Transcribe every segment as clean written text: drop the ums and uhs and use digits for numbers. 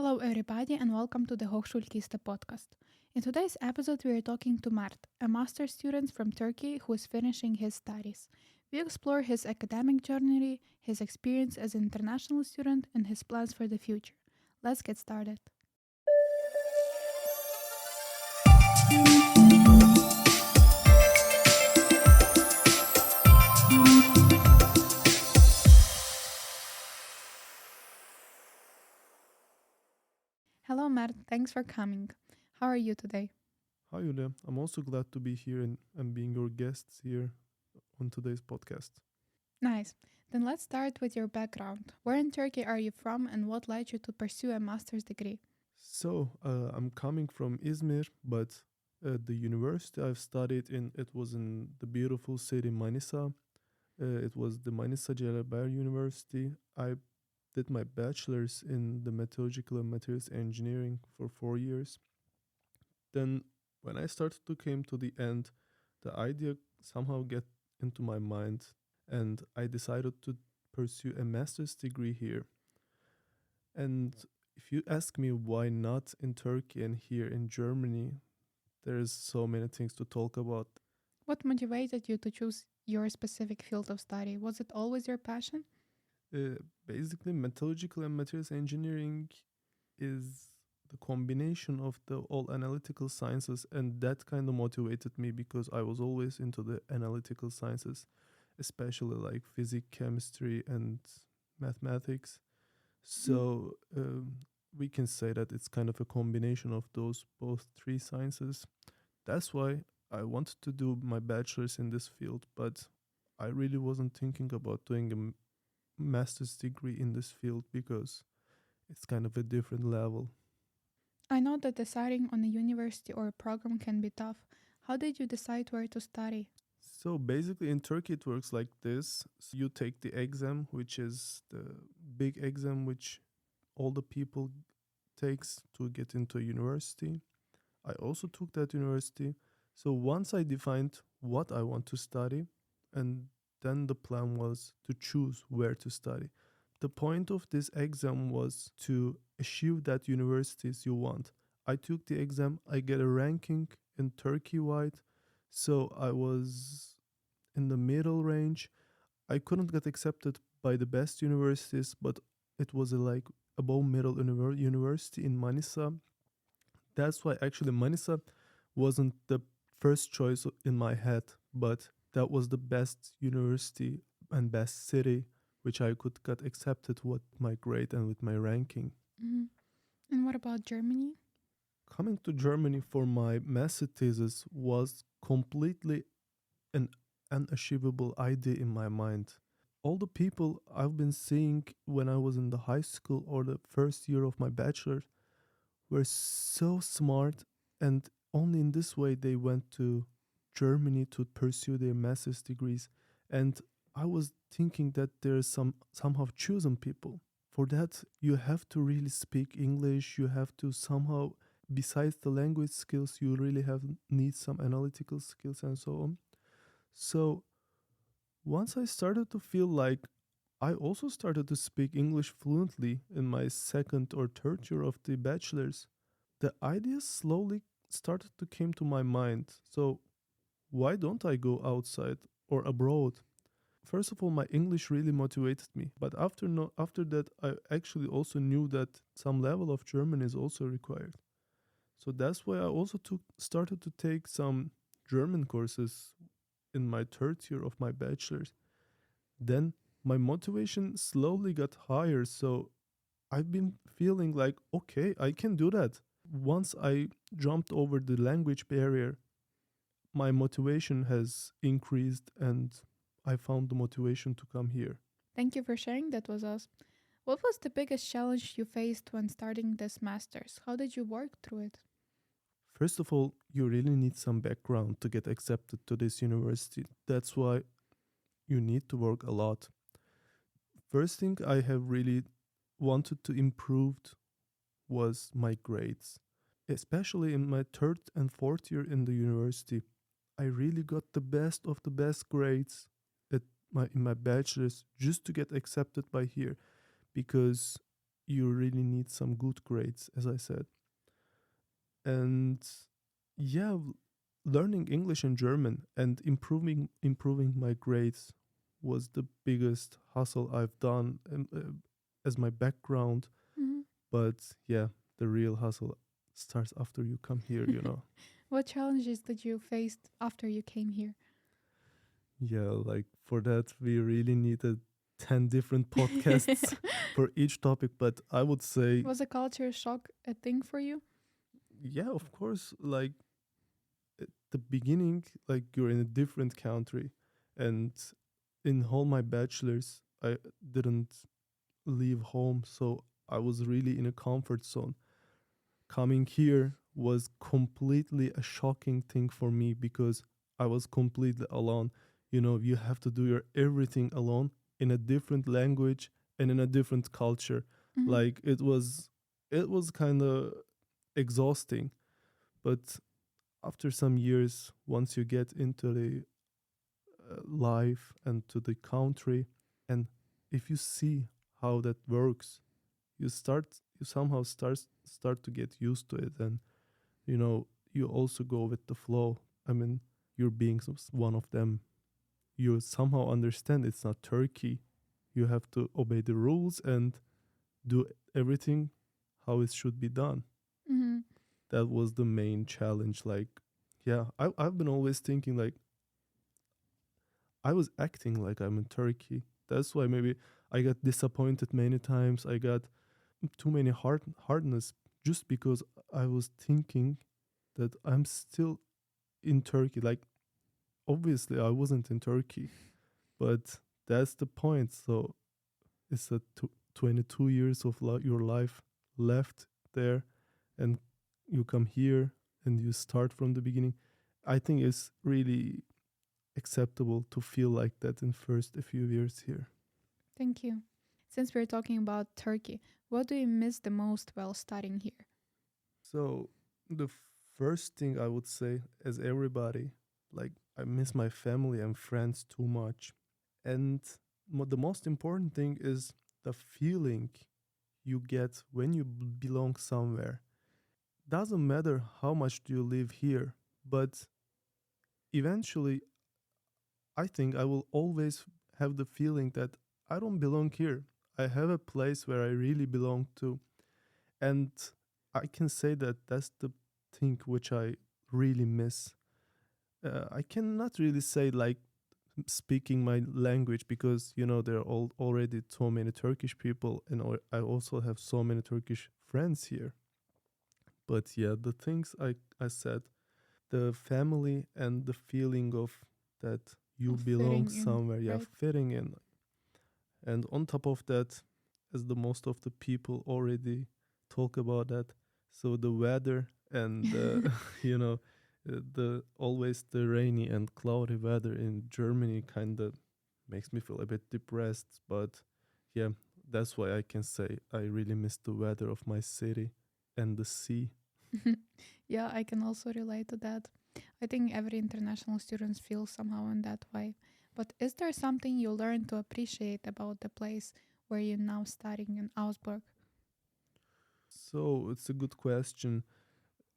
Hello, everybody, and welcome to the Hochschulkiste podcast. In today's episode, we are talking to Mert, a master's student from Turkey who is finishing his studies. We explore his academic journey, his experience as an international student, and his plans for the future. Let's get started. Hello, Mert. Thanks for coming. How are you today? Hi, Yulia. I'm also glad to be here and being your guest here on today's podcast. Nice. Then let's start with your background. Where in Turkey are you from, and what led you to pursue a master's degree? I'm coming from Izmir, but the university I've studied in, it was in the beautiful city Manisa. It was the Manisa Celaber University. I did my bachelor's in the metallurgical and materials engineering for 4 years. Then, when I started to came to the end, the idea somehow get into my mind, and I decided to pursue a master's degree here. And if you ask me why not in Turkey and here in Germany, there's so many things to talk about. What motivated you to choose your specific field of study? Was it always your passion? Basically, metallurgical and materials engineering is the combination of the all analytical sciences, and that kind of motivated me because I was always into the analytical sciences, especially like physics, chemistry, and mathematics. Mm. So we can say that it's kind of a combination of those both three sciences. That's why I wanted to do my bachelor's in this field, but I really wasn't thinking about doing a master's degree in this field because it's kind of a different level. I know that deciding on a university or a program can be tough. How did you decide where to study? So basically, in Turkey, it works like this. So you take the exam, which is the big exam which all the people takes to get into a university. I also took that university. So once I defined what I want to study, and then the plan was to choose where to study. The point of this exam was to achieve that universities you want. I took the exam, I get a ranking in Turkey wide, so I was in the middle range. I couldn't get accepted by the best universities, but it was a like above middle university in Manisa. That's why actually Manisa wasn't the first choice in my head, but that was the best university and best city which I could get accepted with my grade and with my ranking. Mhm. And what about Germany? Coming to Germany for my master thesis was completely an unachievable idea in my mind. All the people I've been seeing when I was in the high school or the first year of my bachelor were so smart, and only in this way they went to Germany to pursue their master's degrees. And I was thinking that there's somehow chosen people. For that, you have to really speak English. You have to somehow, besides the language skills, you really have need some analytical skills and so on. So once I started to feel like I also started to speak English fluently in my second or third year of the bachelor's, the ideas slowly started to come to my mind. So why don't I go outside or abroad? First of all, my English really motivated me, but after that, I actually also knew that some level of German is also required. So that's why I also started to take some German courses in my third year of my bachelor's. Then my motivation slowly got higher, so I've been feeling like, okay, I can do that. Once I jumped over the language barrier, my motivation has increased and I found the motivation to come here. Thank you for sharing that with us. What was the biggest challenge you faced when starting this master's? How did you work through it? First of all, you really need some background to get accepted to this university. That's why you need to work a lot. First thing I have really wanted to improve was my grades. Especially in my third and fourth year in the university, I really got the best of the best grades at my in my bachelor's just to get accepted by here because you really need some good grades, as I said. And yeah, learning English and German and improving my grades was the biggest hustle I've done, as my background. Mhm. But yeah, the real hustle starts after you come here. What challenges did you face after you came here? Yeah, like for that, we really needed 10 different podcasts for each topic. But I would say, Was a culture shock a thing for you? yeah, of course, like at the beginning, like you're in a different country. And in all my bachelor's, I didn't leave home. So I was really in a comfort zone. Coming here was completely a shocking thing for me because I was completely alone. You have to do your everything alone in a different language and in a different culture. Mhm. Like it was kind of exhausting, but after some years, once you get into the life and to the country, and if you see how that works, you somehow start to get used to it, and you also go with the flow. I mean, you're being one of them. You somehow understand it's not Turkey. You have to obey the rules and do everything how it should be done. Mhm. That was the main challenge. Like, yeah, I've been always thinking like I was acting like I'm in Turkey. That's why maybe I got disappointed many times. I got too many hardness just because I was thinking that I'm still in Turkey. Like, obviously, I wasn't in Turkey, but that's the point. So it's 22 years of your life left there, and you come here and you start from the beginning. I think it's really acceptable to feel like that in first a few years here. Thank you. Since we're talking about Turkey, what do you miss the most while studying here? So the first thing I would say, as everybody, like I miss my family and friends too much. And the most important thing is the feeling you get when you belong somewhere. Doesn't matter how much do you live here, but eventually I think I will always have the feeling that I don't belong here. I have a place where I really belong to. And I can say that that's the thing which I really miss. I cannot really say like speaking my language because there are already so many Turkish people, and I also have so many Turkish friends here. But yeah, the things I said, the family and the feeling of that you Of belong fitting in, somewhere, yeah, right? fitting in. And on top of that, as the most of the people already talk about that, so the weather and you know the always the rainy and cloudy weather in Germany kind of makes me feel a bit depressed. But yeah, that's why I can say I really miss the weather of my city and the sea. Yeah, I can also relate to that. I think every international student feels somehow in that way. But is there something you learn to appreciate about the place where you're now studying in Augsburg? So it's a good question.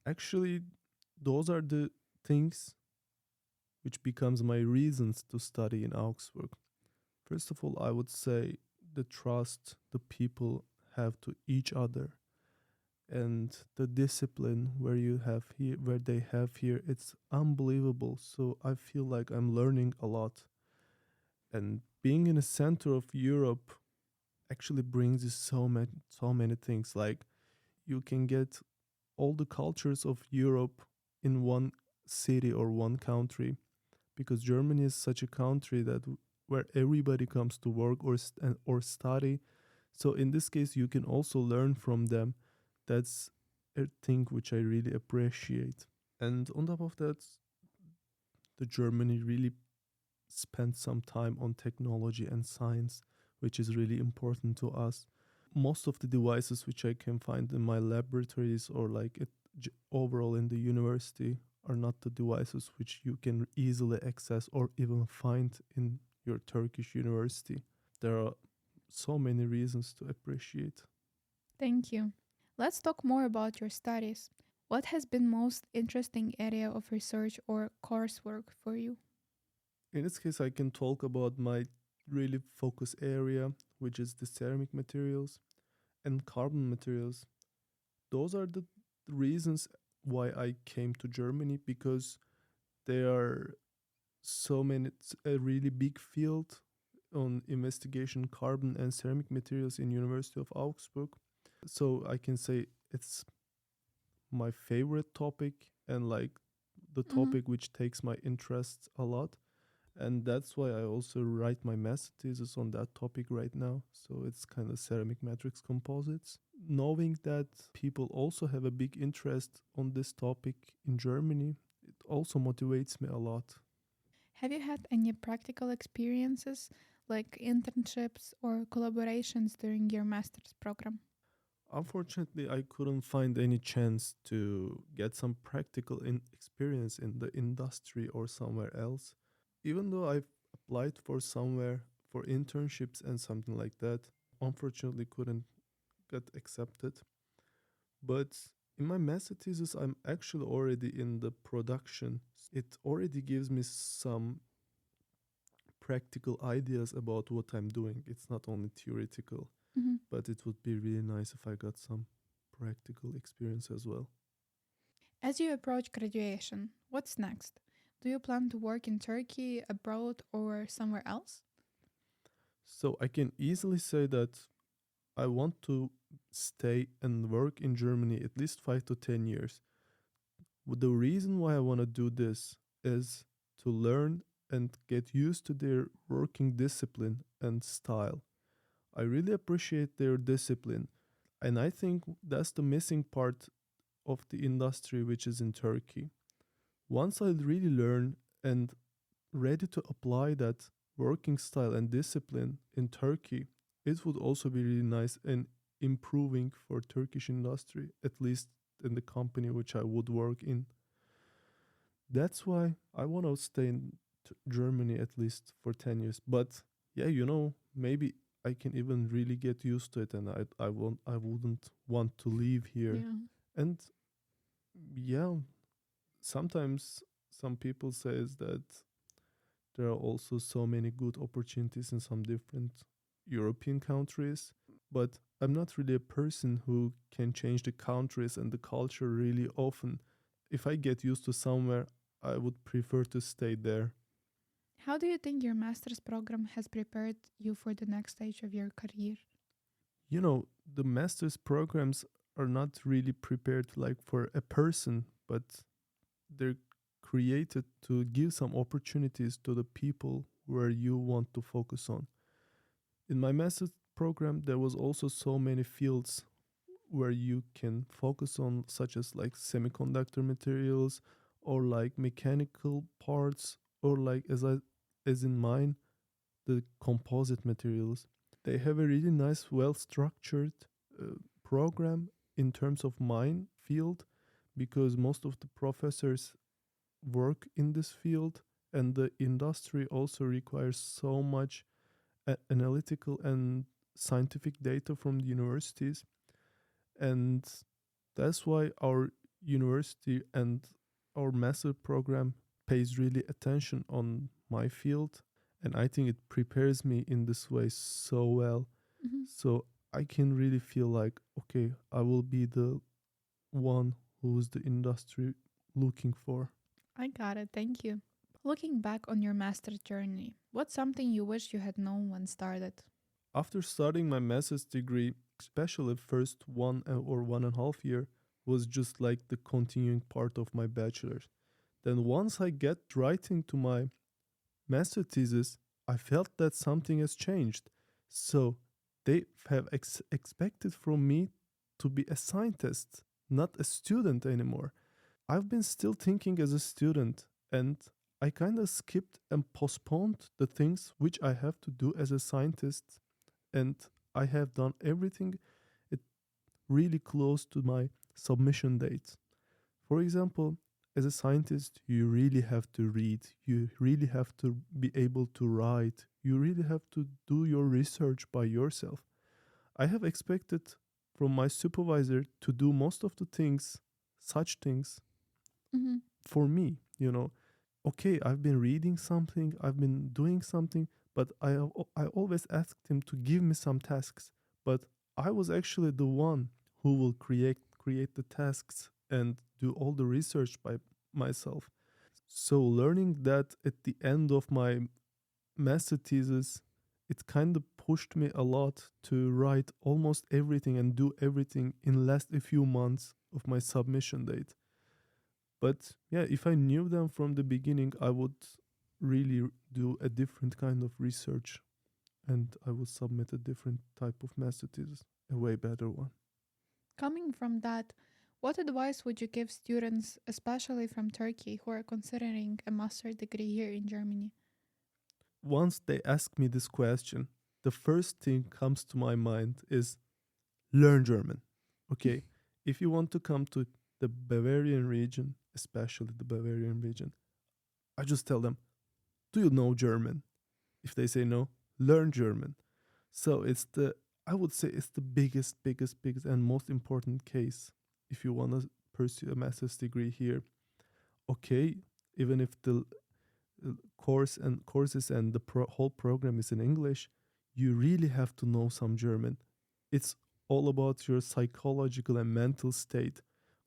Actually, those are the things which becomes my reasons to study in Augsburg. First of all, I would say the trust the people have to each other and the discipline where they have here, it's unbelievable. So I feel like I'm learning a lot, and being in the center of Europe actually brings you so many things. Like you can get all the cultures of Europe in one city or one country, because Germany is such a country that where everybody comes to work or study. So in this case, you can also learn from them. That's a thing which I really appreciate. And on top of that, the Germany really spent some time on technology and science, which is really important to us. Most of the devices which I can find in my laboratories or like overall in the university are not the devices which you can easily access or even find in your Turkish university. There are so many reasons to appreciate. Thank you. Let's talk more about your studies. What has been most interesting area of research or coursework for you? In this case, I can talk about my really focus area, which is the ceramic materials and carbon materials. Those are the reasons why I came to Germany, because there are so many, it's a really big field on investigation carbon and ceramic materials in University of Augsburg. So I can say it's my favorite topic, and like the Mhm. topic which takes my interest a lot. And that's why I also write my master thesis on that topic right now. So it's kind of ceramic matrix composites. Knowing that people also have a big interest on this topic in Germany, it also motivates me a lot. Have you had any practical experiences like internships or collaborations during your master's program? Unfortunately, I couldn't find any chance to get some practical experience in the industry or somewhere else. Even though I've applied for somewhere for internships and something like that, unfortunately couldn't get accepted. But in my master thesis, I'm actually already in the production. It already gives me some practical ideas about what I'm doing. It's not only theoretical, Mhm. but it would be really nice if I got some practical experience as well. As you approach graduation, what's next? Do you plan to work in Turkey, abroad, or somewhere else? So I can easily say that I want to stay and work in Germany at least 5 to 10 years. The reason why I want to do this is to learn and get used to their working discipline and style. I really appreciate their discipline, and I think that's the missing part of the industry which is in Turkey. Once I really learn and ready to apply that working style and discipline in Turkey, it would also be really nice and improving for Turkish industry, at least in the company which I would work in. That's why I want to stay in Germany at least for 10 years. But yeah, maybe I can even really get used to it, and I wouldn't want to leave here. Yeah. And yeah, sometimes some people says that there are also so many good opportunities in some different European countries, but I'm not really a person who can change the countries and the culture really often. If I get used to somewhere, I would prefer to stay there. How do you think your master's program has prepared you for the next stage of your career? The master's programs are not really prepared like for a person, but they're created to give some opportunities to the people where you want to focus on. In my master's program, there was also so many fields where you can focus on, such as like semiconductor materials or like mechanical parts, or like as in mine, the composite materials. They have a really nice, well structured program in terms of mine field, because most of the professors work in this field, and the industry also requires so much analytical and scientific data from the universities. And that's why our university and our master program pays really attention on my field, and I think it prepares me in this way so well. Mhm. So I can really feel like, okay, I will be the one who's the industry looking for. I got it, thank you. Looking back on your master's journey, what's something you wish you had known when started? After starting my master's degree, especially first 1 or 1.5 year was just like the continuing part of my bachelor's. Then once I get right into my master thesis, I felt that something has changed. So they have expected from me to be a scientist, not a student anymore. I've been still thinking as a student, and I kind of skipped and postponed the things which I have to do as a scientist, and I have done everything it really close to my submission date. For example, as a scientist, you really have to read, you really have to be able to write, you really have to do your research by yourself. I have expected from my supervisor to do most of the things, such things, Mm-hmm. for me, Okay, I've been reading something, I've been doing something, but I always asked him to give me some tasks. But I was actually the one who will create the tasks and do all the research by myself. So learning that at the end of my master thesis, it kind of pushed me a lot to write almost everything and do everything in less a few months of my submission date. But yeah, if I knew them from the beginning, I would really do a different kind of research and I would submit a different type of master thesis, a way better one. Coming from that, what advice would you give students, especially from Turkey, who are considering a master degree here in Germany? Once they ask me this question, the first thing comes to my mind is learn German. Okay, if you want to come to the Bavarian region, especially the Bavarian region, I just tell them, do you know German? If they say no, learn German. So I would say it's the biggest, and most important case if you want to pursue a master's degree here. Okay, even if the courses and the whole program is in English, you really have to know some German. It's all about your psychological and mental state.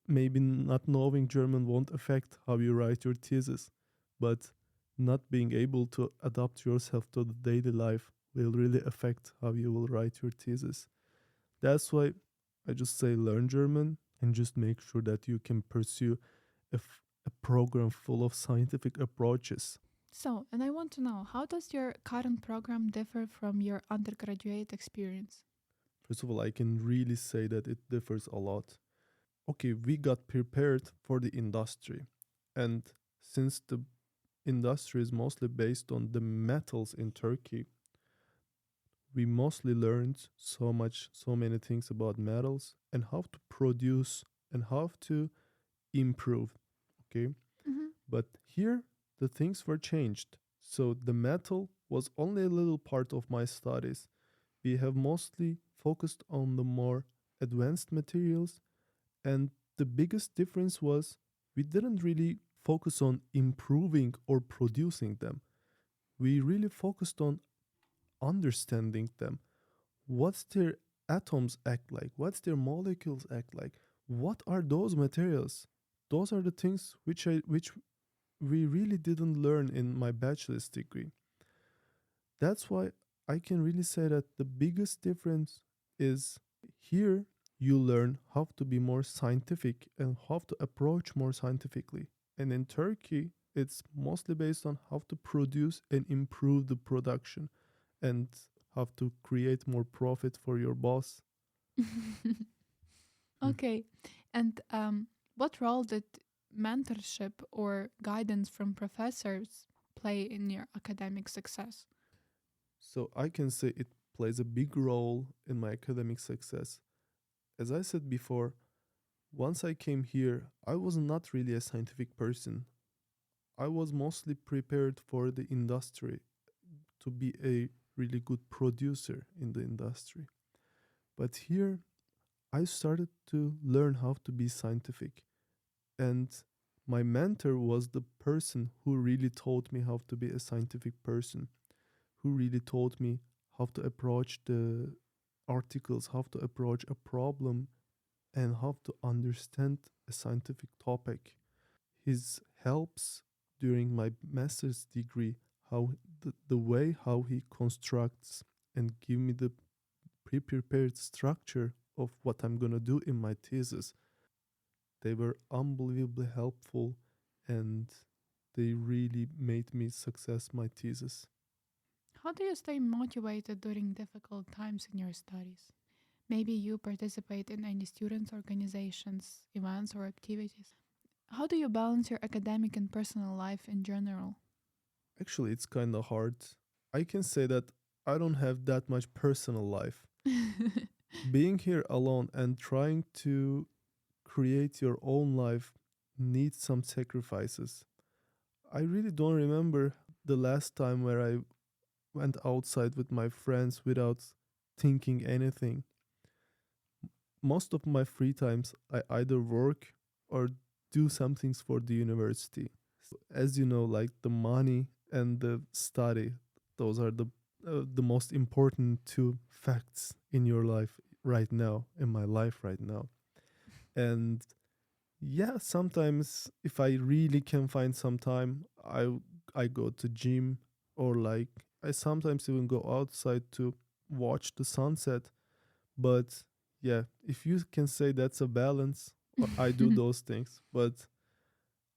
Maybe not knowing German won't affect how you write your thesis, but not being able to adapt yourself to the daily life will really affect how you will write your thesis. That's why I just say learn German and just make sure that you can pursue a program full of scientific approaches. So, and I want to know, how does your current program differ from your undergraduate experience? First of all, I can really say that it differs a lot. Okay, we got prepared for the industry. And since the industry is mostly based on the metals in Turkey, we mostly learned so many things about metals and how to produce and how to improve. Okay, Mm-hmm. but here the things were changed. So the metal was only a little part of my studies. We have mostly focused on the more advanced materials, and the biggest difference was we didn't really focus on improving or producing them. We really focused on understanding them. What's their atoms act like? What's their molecules act like? What are those materials? Those are the things which we really didn't learn in my bachelor's degree. That's why I can really say that the biggest difference is here you learn how to be more scientific and how to approach more scientifically. And in Turkey, it's mostly based on how to produce and improve the production and how to create more profit for your boss. Mm. Okay. And what role did mentorship or guidance from professors play in your academic success? So I can say it plays a big role in my academic success. As I said before, once I came here, I was not really a scientific person. I was mostly prepared for the industry to be a really good producer in the industry. But here, I started to learn how to be scientific. And my mentor was the person who really taught me how to be a scientific person, who really taught me how to approach the articles, how to approach a problem, and how to understand a scientific topic. His helps during my master's degree, how the way how he constructs and give me the pre-prepared structure of what I'm gonna do in my thesis. They were unbelievably helpful and they really made me success my thesis. How do you stay motivated during difficult times in your studies? Maybe you participate in any students' organizations, events, or activities. How do you balance your academic and personal life in general? Actually, it's kind of hard. I can say that I don't have that much personal life. Being here alone and trying to create your own life needs some sacrifices. I really don't remember the last time where I went outside with my friends without thinking anything. most of my free times I either work or do some things for the university. As you know, like the money and the study, those are the most important two facts in your life right now, in my life right now. And yeah, sometimes if I really can find some time, I go to gym, or like I sometimes even go outside to watch the sunset. But yeah, if you can say that's a balance, I do those things, but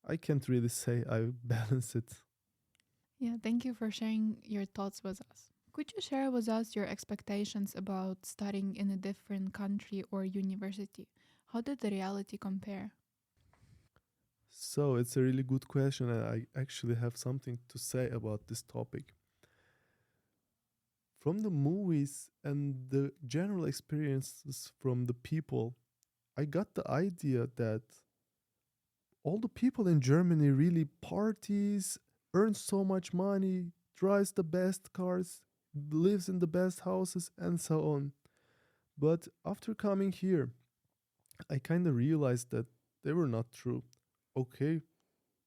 I can't really say I balance it. Yeah, thank you for sharing your thoughts with us. Could you share with us your expectations about studying in a different country or university? How did the reality compare? So it's a really good question, and I actually have something to say about this topic. From the movies and the general experiences from the people, I got the idea that all the people in Germany really parties, earns so much money, drives the best cars, lives in the best houses, and so on. But after coming here, I kind of realized that they were not true. Okay,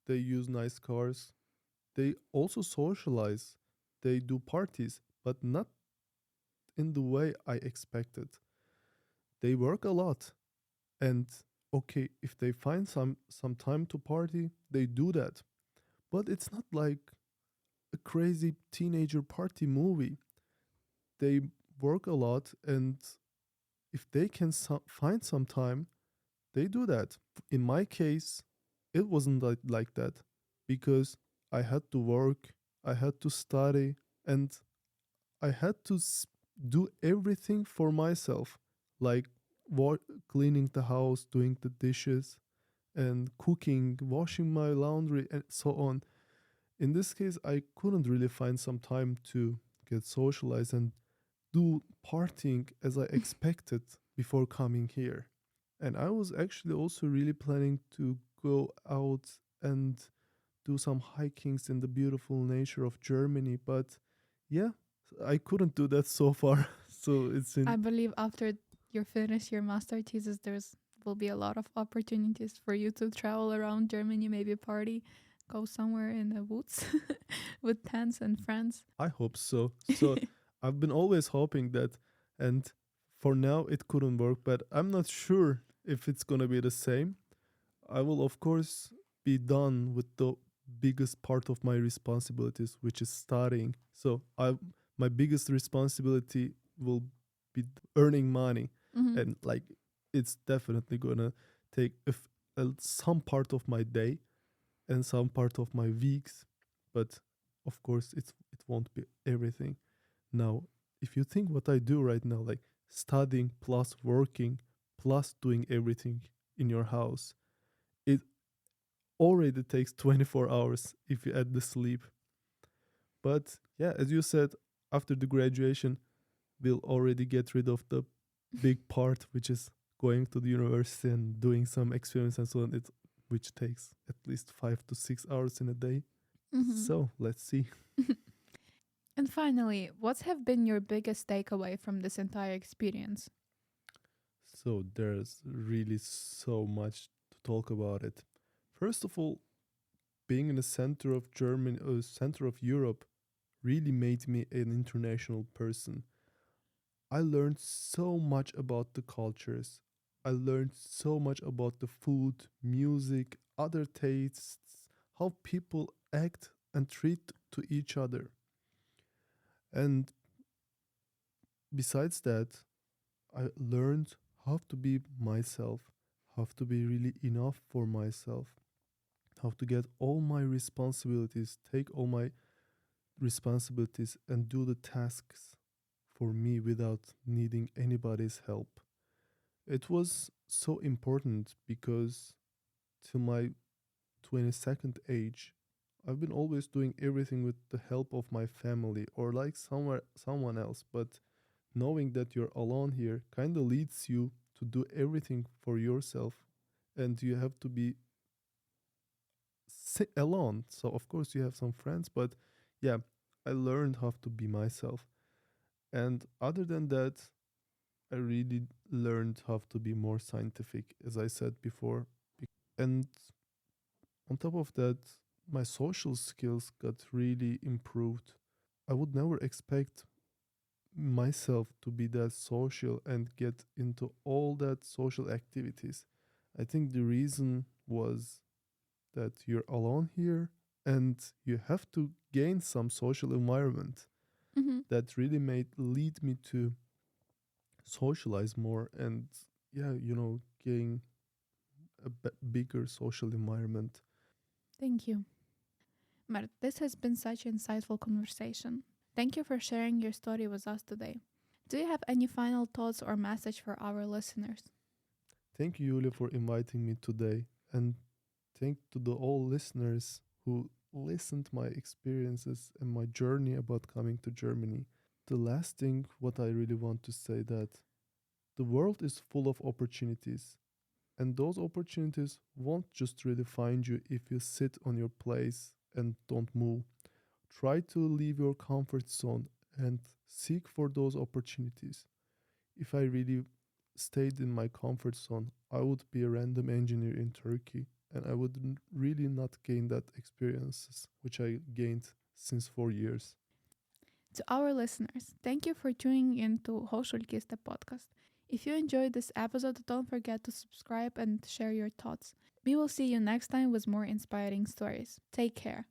they use nice cars, they also socialize, they do parties, but not in the way I expected. They work a lot, and okay, if they find some time to party, they do that. But it's not like a crazy teenager party movie. They work a lot, and if they can find some time, they do that. In my case, it wasn't like that, because I had to work, I had to study, and I had to do everything for myself, like wa- cleaning the house, doing the dishes, and cooking, washing my laundry, and so on. In this case, I couldn't really find some time to get socialized and do partying as I expected before coming here. And I was actually also really planning to go out and do some hikings in the beautiful nature of Germany, but yeah, I couldn't do that so far. So it's I in. believe after you finish your master thesis, there's will be a lot of opportunities for you to travel around Germany, maybe party, go somewhere in the woods with tents and friends. I hope so. So I've been always hoping that, and for now it couldn't work, but I'm not sure if it's gonna be the same. I will, of course, be done with the biggest part of my responsibilities, which is studying. So my biggest responsibility will be earning money, Hmm. and like it's definitely gonna take some part of my day and some part of my weeks, but of course it won't be everything. Now, if you think what I do right now, like studying plus working plus doing everything in your house, it already takes 24 hours if you add the sleep. But yeah, as you said, after the graduation, we'll already get rid of the big part, which is going to the university and doing some experiments and so on, which takes at least 5 to 6 hours in a day. Hmm. So let's see. And finally, what have been your biggest takeaway from this entire experience? So there's really so much to talk about it. First of all, being in the center of Germany, center of Europe, really made me an international person. I learned so much about the cultures. I learned so much about the food, music, other tastes, how people act and treat to each other. And besides that, I learned how to be myself, how to be really enough for myself, how to get all my responsibilities, take all my responsibilities and do the tasks for me without needing anybody's help. It was so important because till my 22nd age, I've been always doing everything with the help of my family or like someone else, but knowing that you're alone here kind of leads you to do everything for yourself, and you have to be alone. So of course you have some friends, but yeah, I learned how to be myself. And other than that, I really learned how to be more scientific, as I said before. And on top of that, my social skills got really improved. I would never expect myself to be that social and get into all that social activities. I think the reason was that you're alone here and you have to gain some social environment Mm-hmm. that really made lead me to socialize more and yeah, gain a bigger social environment. Thank you. Mert, this has been such an insightful conversation. Thank you for sharing your story with us today. Do you have any final thoughts or message for our listeners? Thank you, Yulia, for inviting me today, and thank to the all listeners who listened my experiences and my journey about coming to Germany. The last thing what I really want to say that the world is full of opportunities, and those opportunities won't just really find you if you sit on your place and don't move. Try to leave your comfort zone and seek for those opportunities. If I really stayed in my comfort zone, I would be a random engineer in Turkey and I would really not gain that experiences which I gained since 4 years. To our listeners, thank you for tuning in to Hochschulkiste podcast. If you enjoyed this episode, don't forget to subscribe and share your thoughts. We will see you next time with more inspiring stories. Take care.